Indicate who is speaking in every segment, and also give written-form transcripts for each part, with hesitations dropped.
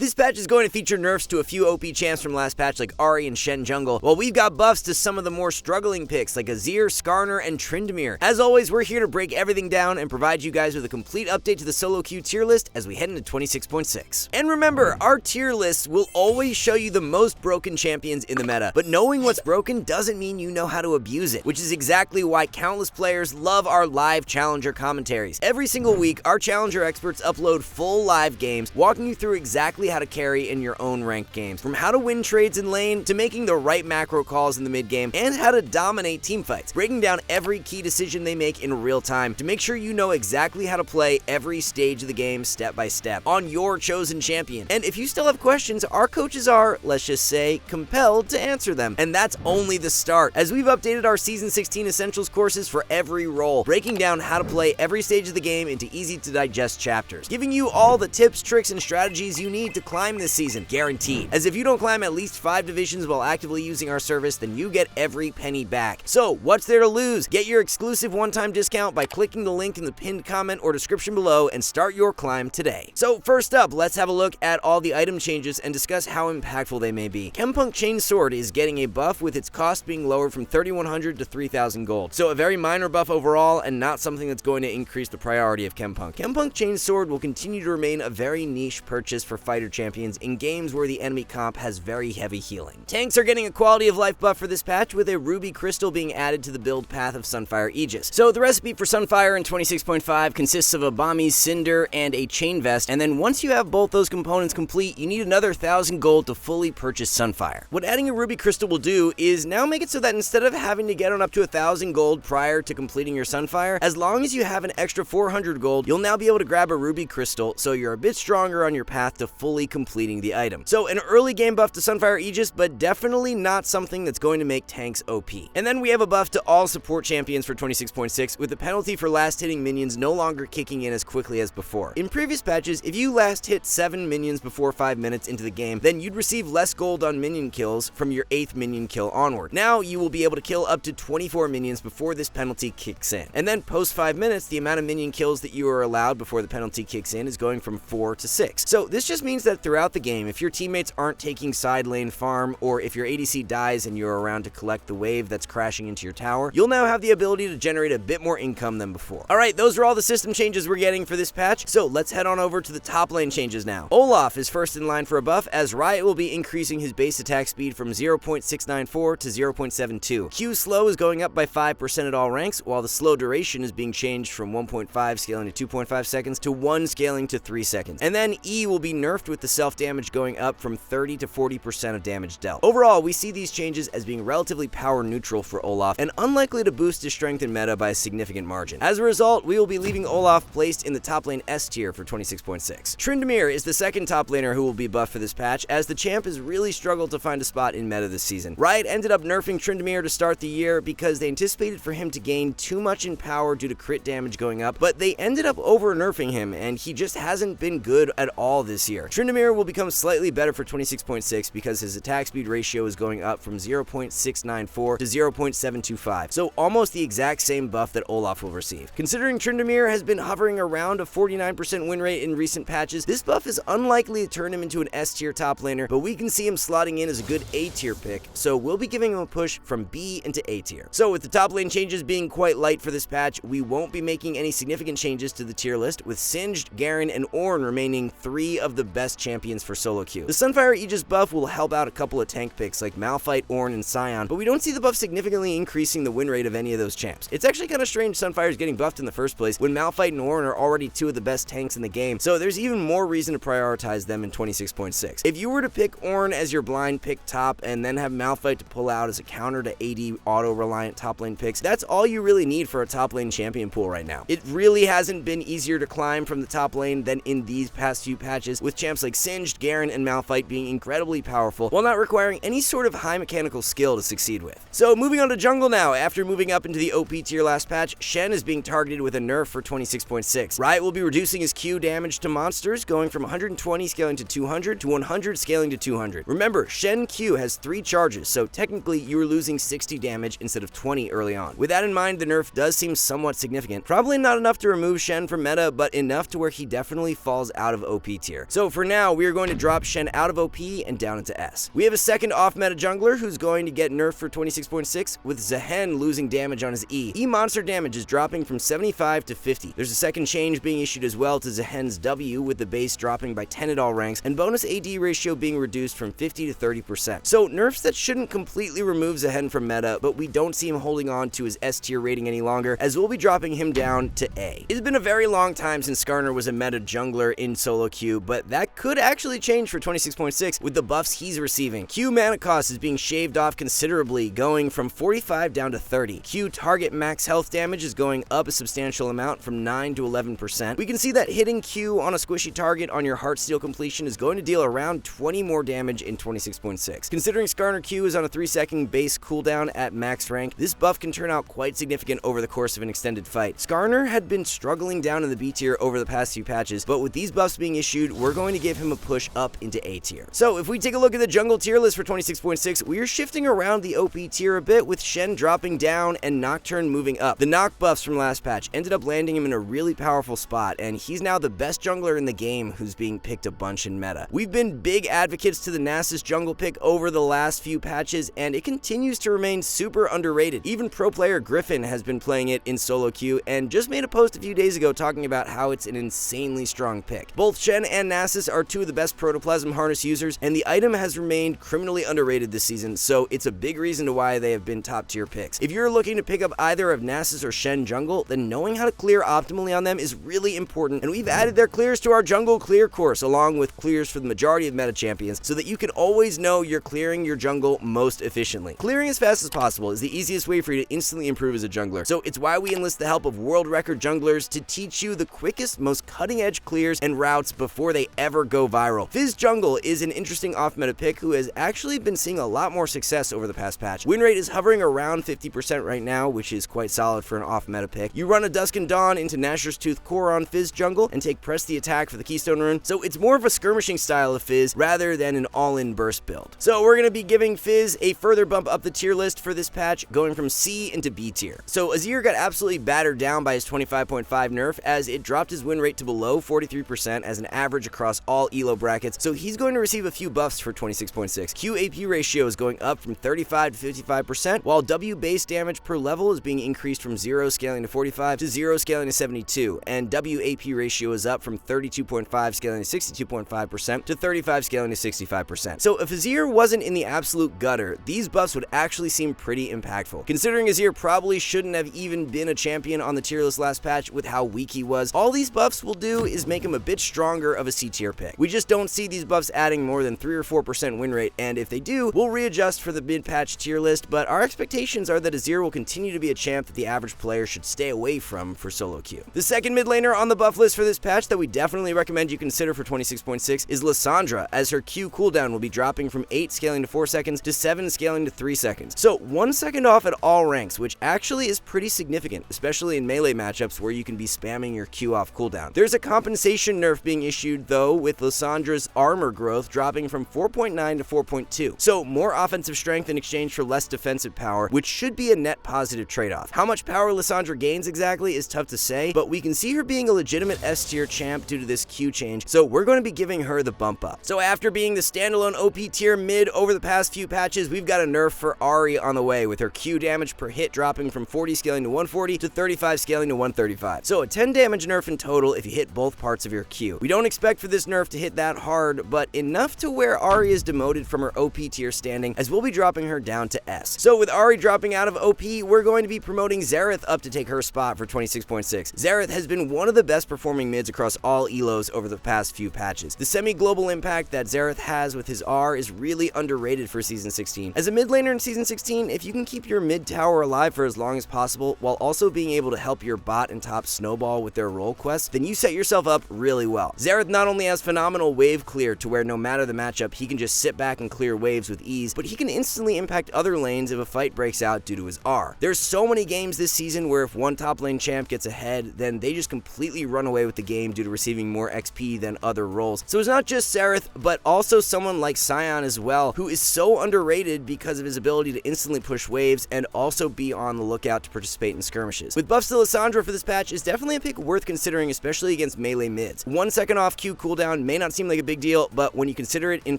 Speaker 1: This patch is going to feature nerfs to a few OP champs from last patch like Ahri and Shen jungle, while we've got buffs to some of the more struggling picks like Azir, Skarner, and Tryndamere. As always, we're here to break everything down and provide you guys with a complete update to the solo queue tier list as we head into 26.6. And remember, our tier lists will always show you the most broken champions in the meta, but knowing what's broken doesn't mean you know how to abuse it, which is exactly why countless players love our live challenger commentaries. Every single week, our challenger experts upload full live games, walking you through exactly how to carry in your own ranked games, from how to win trades in lane to making the right macro calls in the mid game and how to dominate teamfights, breaking down every key decision they make in real time to make sure you know exactly how to play every stage of the game step by step on your chosen champion. And if you still have questions, our coaches are, let's just say, compelled to answer them. And that's only the start, as we've updated our Season 16 Essentials courses for every role, breaking down how to play every stage of the game into easy to digest chapters, giving you all the tips, tricks, and strategies you need to climb this season, guaranteed. As if you don't climb at least 5 divisions while actively using our service, then you get every penny back. So what's there to lose? Get your exclusive one-time discount by clicking the link in the pinned comment or description below and start your climb today. So first up, let's have a look at all the item changes and discuss how impactful they may be. Chempunk Chain Sword is getting a buff with its cost being lowered from 3,100 to 3,000 gold. So a very minor buff overall and not something that's going to increase the priority of Chempunk. Chempunk Chain Sword will continue to remain a very niche purchase for fighter champions in games where the enemy comp has very heavy healing. Tanks are getting a quality of life buff for this patch, with a ruby crystal being added to the build path of Sunfire Aegis. So the recipe for Sunfire in 26.5 consists of a Bami's Cinder and a chain vest, and then once you have both those components complete, you need another 1,000 gold to fully purchase Sunfire. What adding a ruby crystal will do is now make it so that instead of having to get on up to 1,000 gold prior to completing your Sunfire, as long as you have an extra 400 gold, you'll now be able to grab a ruby crystal, so you're a bit stronger on your path to fully completing the item. So an early game buff to Sunfire Aegis, but definitely not something that's going to make tanks OP. And then we have a buff to all support champions for 26.6, with the penalty for last hitting minions no longer kicking in as quickly as before. In previous patches, if you last hit 7 minions before 5 minutes into the game, then you'd receive less gold on minion kills from your 8th minion kill onward. Now you will be able to kill up to 24 minions before this penalty kicks in. And then post 5 minutes, the amount of minion kills that you are allowed before the penalty kicks in is going from 4 to 6. So this just means that throughout the game, if your teammates aren't taking side lane farm, or if your ADC dies and you're around to collect the wave that's crashing into your tower, you'll now have the ability to generate a bit more income than before. Alright, those are all the system changes we're getting for this patch, so let's head on over to the top lane changes now. Olaf is first in line for a buff, as Riot will be increasing his base attack speed from 0.694 to 0.72. Q slow is going up by 5% at all ranks, while the slow duration is being changed from 1.5 scaling to 2.5 seconds to 1 scaling to 3 seconds. And then E will be nerfed, with the self damage going up from 30 to 40% of damage dealt. Overall, we see these changes as being relatively power neutral for Olaf and unlikely to boost his strength in meta by a significant margin. As a result, we will be leaving Olaf placed in the top lane S tier for 26.6. Tryndamere is the second top laner who will be buffed for this patch, as the champ has really struggled to find a spot in meta this season. Riot ended up nerfing Tryndamere to start the year because they anticipated for him to gain too much in power due to crit damage going up, but they ended up over nerfing him and he just hasn't been good at all this year. Tryndamere will become slightly better for 26.6 because his attack speed ratio is going up from 0.694 to 0.725, so almost the exact same buff that Olaf will receive. Considering Tryndamere has been hovering around a 49% win rate in recent patches, this buff is unlikely to turn him into an S tier top laner, but we can see him slotting in as a good A tier pick, so we'll be giving him a push from B into A tier. So with the top lane changes being quite light for this patch, we won't be making any significant changes to the tier list, with Singed, Garen, and Ornn remaining 3 of the best champions for solo queue. The Sunfire Aegis buff will help out a couple of tank picks like Malphite, Ornn, and Sion, but we don't see the buff significantly increasing the win rate of any of those champs. It's actually kind of strange Sunfire is getting buffed in the first place when Malphite and Ornn are already 2 of the best tanks in the game, so there's even more reason to prioritize them in 26.6. If you were to pick Ornn as your blind pick top and then have Malphite to pull out as a counter to AD auto-reliant top lane picks, that's all you really need for a top lane champion pool right now. It really hasn't been easier to climb from the top lane than in these past few patches, with champs like Singed, Garen, and Malphite being incredibly powerful while not requiring any sort of high mechanical skill to succeed with. So moving on to jungle now, after moving up into the OP tier last patch, Shen is being targeted with a nerf for 26.6. Riot will be reducing his Q damage to monsters, going from 120 scaling to 200 to 100 scaling to 200. Remember, Shen Q has 3 charges, so technically you are losing 60 damage instead of 20 early on. With that in mind, the nerf does seem somewhat significant. Probably not enough to remove Shen from meta, but enough to where he definitely falls out of OP tier. So for now, we are going to drop Shen out of OP and down into S. We have a second off-meta jungler who's going to get nerfed for 26.6, with Zehen losing damage on his E. E monster damage is dropping from 75 to 50. There's a second change being issued as well to Zehen's W, with the base dropping by 10 at all ranks, and bonus AD ratio being reduced from 50 to 30%. So nerfs that shouldn't completely remove Zehen from meta, but we don't see him holding on to his S tier rating any longer, as we'll be dropping him down to A. It's been a very long time since Skarner was a meta jungler in solo queue, but that could actually change for 26.6 with the buffs he's receiving. Q mana cost is being shaved off considerably, going from 45 down to 30. Q target max health damage is going up a substantial amount from 9 to 11%. We can see that hitting Q on a squishy target on your Heartsteel completion is going to deal around 20 more damage in 26.6. Considering Skarner Q is on a 3-second base cooldown at max rank, this buff can turn out quite significant over the course of an extended fight. Skarner had been struggling down in the B tier over the past few patches, but with these buffs being issued, we're going to give him a push up into A tier. So if we take a look at the jungle tier list for 26.6, we are shifting around the OP tier a bit, with Shen dropping down and Nocturne moving up. The knock buffs from last patch ended up landing him in a really powerful spot, and he's now the best jungler in the game who's being picked a bunch in meta. We've been big advocates to the Nasus jungle pick over the last few patches, and it continues to remain super underrated. Even pro player Griffin has been playing it in solo queue and just made a post a few days ago talking about how it's an insanely strong pick. Both Shen and Nasus are two of the best Protoplasm Harness users, and the item has remained criminally underrated this season, so it's a big reason to why they have been top tier picks. If you're looking to pick up either of Nasus or Shen jungle, then knowing how to clear optimally on them is really important, and we've added their clears to our jungle clear course, along with clears for the majority of meta champions, so that you can always know you're clearing your jungle most efficiently. Clearing as fast as possible is the easiest way for you to instantly improve as a jungler, so it's why we enlist the help of world record junglers to teach you the quickest, most cutting edge clears and routes before they ever go viral. Fizz Jungle is an interesting off-meta pick who has actually been seeing a lot more success over the past patch. Win rate is hovering around 50% right now, which is quite solid for an off-meta pick. You run a Dusk and Dawn into Nashor's Tooth core on Fizz Jungle and take Press the Attack for the Keystone Rune, so it's more of a skirmishing style of Fizz rather than an all-in burst build. So we're going to be giving Fizz a further bump up the tier list for this patch, going from C into B tier. So Azir got absolutely battered down by his 25.5 nerf, as it dropped his win rate to below 43% as an average across all elo brackets, so he's going to receive a few buffs for 26.6. Q AP ratio is going up from 35 to 55%, while W base damage per level is being increased from 0 scaling to 45 to 0 scaling to 72, and W AP ratio is up from 32.5 scaling to 62.5% to 35 scaling to 65%. So if Azir wasn't in the absolute gutter, these buffs would actually seem pretty impactful. Considering Azir probably shouldn't have even been a champion on the tier list last patch with how weak he was, all these buffs will do is make him a bit stronger of a C tier pick. We just don't see these buffs adding more than 3 or 4% win rate, and if they do, we'll readjust for the mid-patch tier list, but our expectations are that Azir will continue to be a champ that the average player should stay away from for solo queue. The second mid laner on the buff list for this patch that we definitely recommend you consider for 26.6 is Lissandra, as her Q cooldown will be dropping from 8 scaling to 4 seconds to 7 scaling to 3 seconds. So 1 second off at all ranks, which actually is pretty significant, especially in melee matchups where you can be spamming your Q off cooldown. There's a compensation nerf being issued though, with Lissandra's armor growth dropping from 4.9 to 4.2. So more offensive strength in exchange for less defensive power, which should be a net positive trade-off. How much power Lissandra gains exactly is tough to say, but we can see her being a legitimate S tier champ due to this Q change, so we're going to be giving her the bump up. So after being the standalone OP tier mid over the past few patches, we've got a nerf for Ahri on the way, with her Q damage per hit dropping from 40 scaling to 140 to 35 scaling to 135. So a 10 damage nerf in total if you hit both parts of your Q. We don't expect for this nerf to hit that hard, but enough to where Ahri is demoted from her OP tier standing, as we'll be dropping her down to S. So with Ahri dropping out of OP, we're going to be promoting Xerath up to take her spot for 26.6. Xerath has been one of the best performing mids across all elos over the past few patches. The semi-global impact that Xerath has with his R is really underrated for Season 16. As a mid laner in Season 16, if you can keep your mid tower alive for as long as possible, while also being able to help your bot and top snowball with their role quests, then you set yourself up really well. Xerath not only has phenomenal wave clear to where no matter the matchup, he can just sit back and clear waves with ease, but he can instantly impact other lanes if a fight breaks out due to his R. There's so many games this season where if one top lane champ gets ahead, then they just completely run away with the game due to receiving more XP than other roles. So it's not just Xerath, but also someone like Sion as well, who is so underrated because of his ability to instantly push waves and also be on the lookout to participate in skirmishes. With buffs to Lissandra for this patch is definitely a pick worth considering, especially against melee mids. 1 second off Q cooldown cooldown may not seem like a big deal, but when you consider it in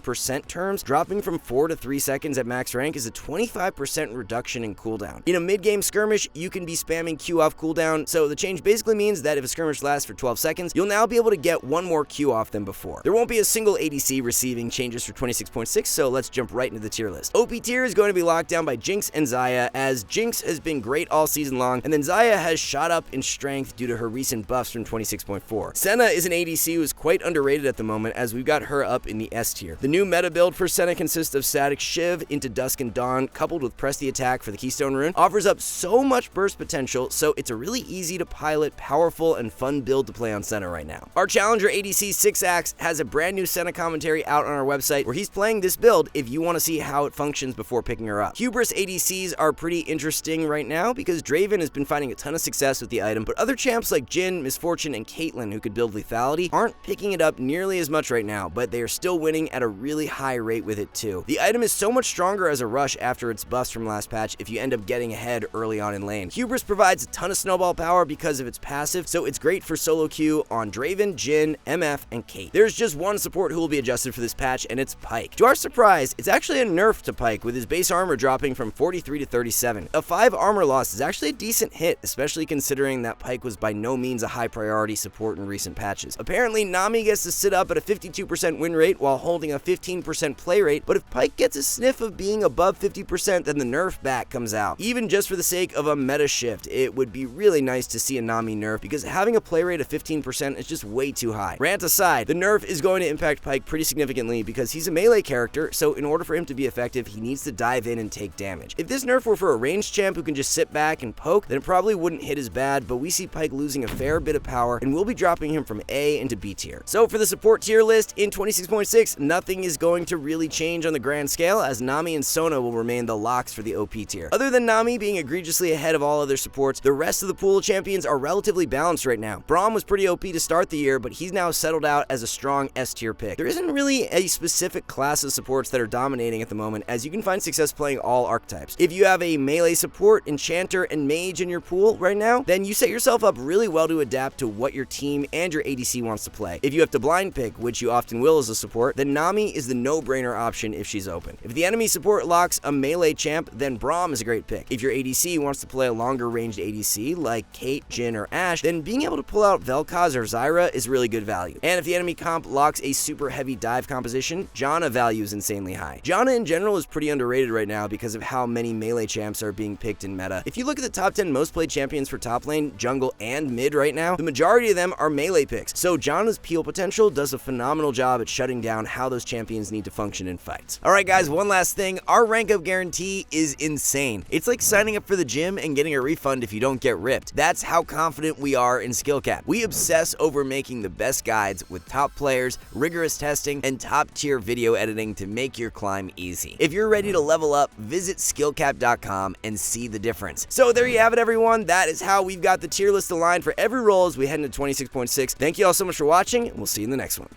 Speaker 1: percent terms, dropping from 4 to 3 seconds at max rank is a 25% reduction in cooldown. In a mid-game skirmish, you can be spamming Q off cooldown, so the change basically means that if a skirmish lasts for 12 seconds, you'll now be able to get one more Q off than before. There won't be a single ADC receiving changes for 26.6, so let's jump right into the tier list. OP tier is going to be locked down by Jinx and Xayah, as Jinx has been great all season long, and then Xayah has shot up in strength due to her recent buffs from 26.4. Senna is an ADC who is quite underrated at the moment, as we've got her up in the S tier. The new meta build for Senna consists of static Shiv into Dusk and Dawn, coupled with Press the Attack for the Keystone rune, offers up so much burst potential, so it's a really easy to pilot, powerful, and fun build to play on Senna right now. Our challenger ADC 6axe has a brand new Senna commentary out on our website where he's playing this build if you want to see how it functions before picking her up. Hubris ADCs are pretty interesting right now because Draven has been finding a ton of success with the item, but other champs like Jhin, Misfortune, and Caitlyn, who could build lethality, aren't picking it up nearly as much right now, but they are still winning at a really high rate with it too. The item is so much stronger as a rush after its buffs from last patch if you end up getting ahead early on in lane. Hubris provides a ton of snowball power because of its passive, so it's great for solo queue on Draven, Jhin, MF, and Kate. There's just one support who will be adjusted for this patch, and it's Pyke. To our surprise, it's actually a nerf to Pyke, with his base armor dropping from 43 to 37. A 5 armor loss is actually a decent hit, especially considering that Pyke was by no means a high priority support in recent patches. Apparently, Nami gets to sit up at a 52% win rate while holding a 15% play rate, but if Pyke gets a sniff of being above 50%, then the nerf back comes out. Even just for the sake of a meta shift, it would be really nice to see a Nami nerf, because having a play rate of 15% is just way too high. Rant aside, the nerf is going to impact Pyke pretty significantly because he's a melee character, so in order for him to be effective, he needs to dive in and take damage. If this nerf were for a ranged champ who can just sit back and poke, then it probably wouldn't hit as bad, but we see Pyke losing a fair bit of power, and we'll be dropping him from A into B tier. So for the support tier list in 26.6, nothing is going to really change on the grand scale, as Nami and Sona will remain the locks for the OP tier. Other than Nami being egregiously ahead of all other supports, the rest of the pool of champions are relatively balanced right now. Braum was pretty OP to start the year, but he's now settled out as a strong S tier pick. There isn't really a specific class of supports that are dominating at the moment, as you can find success playing all archetypes. If you have a melee support, enchanter, and mage in your pool right now, then you set yourself up really well to adapt to what your team and your ADC wants to play. If you have to blind pick, which you often will as a support, then Nami is the no-brainer option if she's open. If the enemy support locks a melee champ, then Braum is a great pick. If your ADC wants to play a longer ranged ADC like Kate, Jhin, or Ashe, then being able to pull out Vel'Koz or Zyra is really good value. And if the enemy comp locks a super heavy dive composition, Janna value is insanely high. Janna in general is pretty underrated right now because of how many melee champs are being picked in meta. If you look at the top 10 most played champions for top lane, jungle, and mid right now, the majority of them are melee picks. So Janna's peel potential does a phenomenal job at shutting down how those champions need to function in fights. Alright guys, one last thing, our rank up guarantee is insane. It's like signing up for the gym and getting a refund if you don't get ripped. That's how confident we are in SkillCapped. We obsess over making the best guides with top players, rigorous testing, and top tier video editing to make your climb easy. If you're ready to level up, visit SkillCapped.com and see the difference. So there you have it everyone, that is how we've got the tier list aligned for every role as we head into 26.6. Thank you all so much for watching, and we'll see you in the next one.